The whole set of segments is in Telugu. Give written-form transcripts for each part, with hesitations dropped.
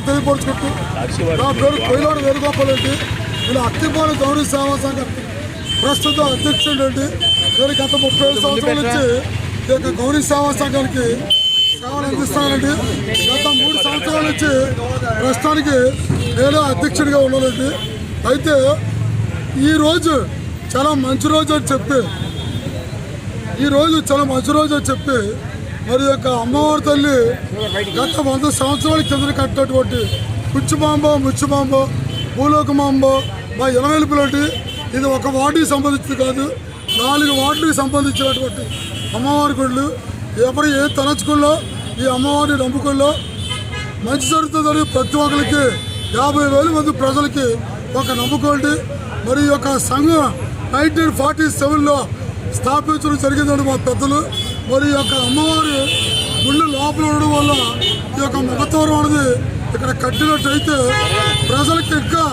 తెలియపరుచుకుంటూ నా పేరు కొయిలాడు వేణుగోపాల్ రెడ్డి. నేను అక్కిపాలెం గౌరీ సేవా సంఘం ప్రస్తుత అధ్యక్షుడు అండి. నేను గత 35 సంవత్సరాల నుంచి ఈ యొక్క గౌరీ సేవా సంఘానికి సేవలు అందిస్తానండి. గత 3 సంవత్సరాల నుంచి ప్రస్తుతానికి నేను అధ్యక్షుడిగా ఉన్నానండి. అయితే ఈరోజు చాలా మంచి రోజు అని చెప్పి మరి యొక్క అమ్మవారి తల్లి గత 100 సంవత్సరాల కింద కట్టినటువంటి ముచ్చుమాంబ భూలోకమాంబ మా ఇలవేలుపులంటి ఇది ఒక వార్డుకి సంబంధించింది కాదు, 4 వార్డులకు సంబంధించినటువంటి అమ్మవారి గుళ్ళు. ఎవరు ఏ తలచుకుల్లో ఈ అమ్మవారిని నమ్ముకుల్లో మంచి జరుగుతుందని ప్రతి ఒక్కరికి 50,000 మంది ప్రజలకి ఒక నమ్ముకోండి. మరి ఈ యొక్క సంఘం 1947లో స్థాపించడం జరిగిందండి మా పెద్దలు. మరి ఈ యొక్క అమ్మవారి గుళ్ళు లోపల ఉండడం వల్ల ఈ యొక్క ముఖద్వారం అనేది ఇక్కడ కట్టినట్టయితే ప్రజలకి ఇంకా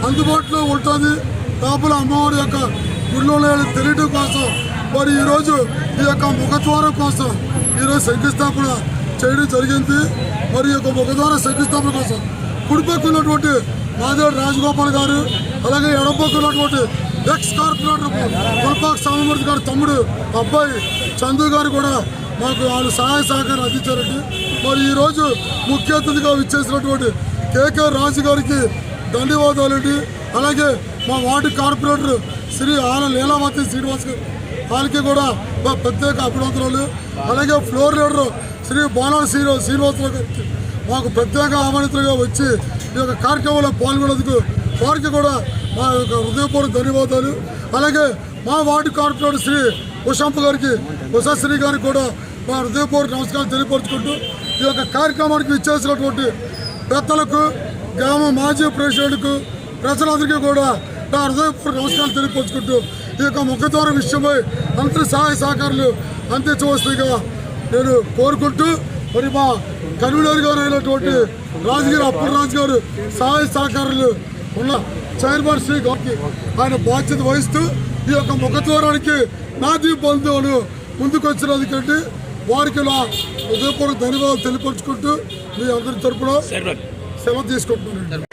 అందుబాటులో ఉంటుంది. లోపల అమ్మవారి యొక్క గుళ్ళు తెలియడం కోసం మరి ఈరోజు ఈ యొక్క ముఖద్వారం కోసం ఈరోజు శంకుస్థాపన చేయడం జరిగింది. మరి ఈ యొక్క ముఖద్వారం శంకుస్థాపన కోసం కుడిపక్క ఉన్నటువంటి మాదేవుడు రాజగోపాల్ గారు, అలాగే ఎడపక్క ఉన్నటువంటి ఎక్స్ కార్పొరేటర్ పుల్పాక్ సామమూర్తి గారి తమ్ముడు అబ్బాయి చందు గారు కూడా మాకు వాళ్ళు సహాయ సహకారం అందించారండి. మరి ఈరోజు ముఖ్య అతిథిగా విచ్చేసినటువంటి కేకే రాజు గారికి ధన్యవాదాలండి. అలాగే మా వార్డు కార్పొరేటర్ శ్రీ ఆల లీలావతి శ్రీనివాస్ గారు వాళ్ళకి కూడా మా ప్రత్యేక అభినందనలు. అలాగే ఫ్లోర్ లీడర్ శ్రీ బాలాల శ్రీనివాసరావు గారికి మాకు ప్రత్యేక ఆహ్వానితులుగా వచ్చి ఈ యొక్క కార్యక్రమంలో పాల్గొనేందుకు వారికి కూడా మా యొక్క హృదయపూర్వక ధన్యవాదాలు. అలాగే మా వార్డు కార్పొరేటర్ శ్రీ ఉషంప గారికి ఉషాశ్రీ గారికి కూడా మా హృదయపూర్వక నమస్కారం తెలియపరుచుకుంటూ ఈ యొక్క కార్యక్రమానికి ఇచ్చేసినటువంటి పెద్దలకు, గ్రామ మాజీ ప్రెసిడెంట్కు, ప్రజలందరికీ కూడా నా హృదయపూర్వక నమస్కారం తెలియపరుచుకుంటూ ఈ యొక్క ముఖద్వారం విషయమై అందరి సహాయ సహకారాలు అందించవలసిందిగా నేను కోరుకుంటూ మరి మా కన్వీనర్ గారు అయినటువంటి రాజుగారు అప్పుడు రాజు గారు సహాయ సహకారాలు ఉన్న చైర్మన్ శ్రీ గారికి ఆయన బాధ్యత వహిస్తూ ఈ యొక్క ముఖద్వారానికి నాదీ బంధువులు ముందుకు వచ్చినందుకంటే వారికి నా హృదయపూర్వక ధన్యవాదాలు తెలియపరుచుకుంటూ మీ అందరి తరపున సెలవు తీసుకుంటున్నాను.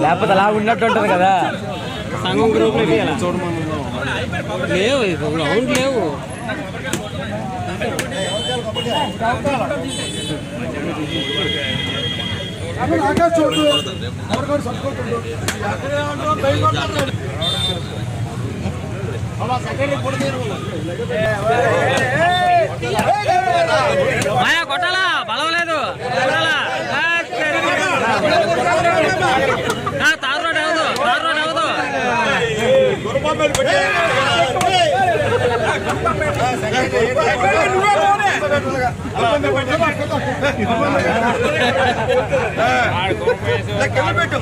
లేకపోతే అలా ఉన్నట్టు ఉంటుంది కదా. సంఘం గ్రూప్ లేవు గ్రౌండ్ లేవు. చూడు కొట్టాలా బలం లేదు. తారు రోడ్ అవదు, తారు రోడ్ అవదు.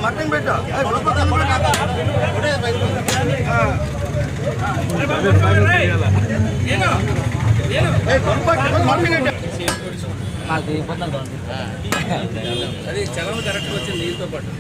మటన్ పెట్టు అది చలం కరెక్ట్ వచ్చింది నీళ్ళతో పాటు.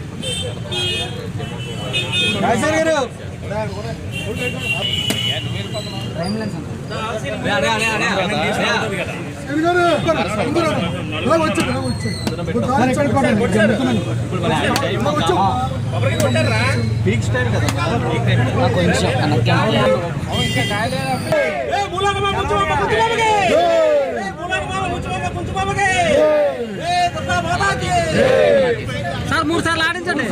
సార్ 3 సార్లు ఆడించండి.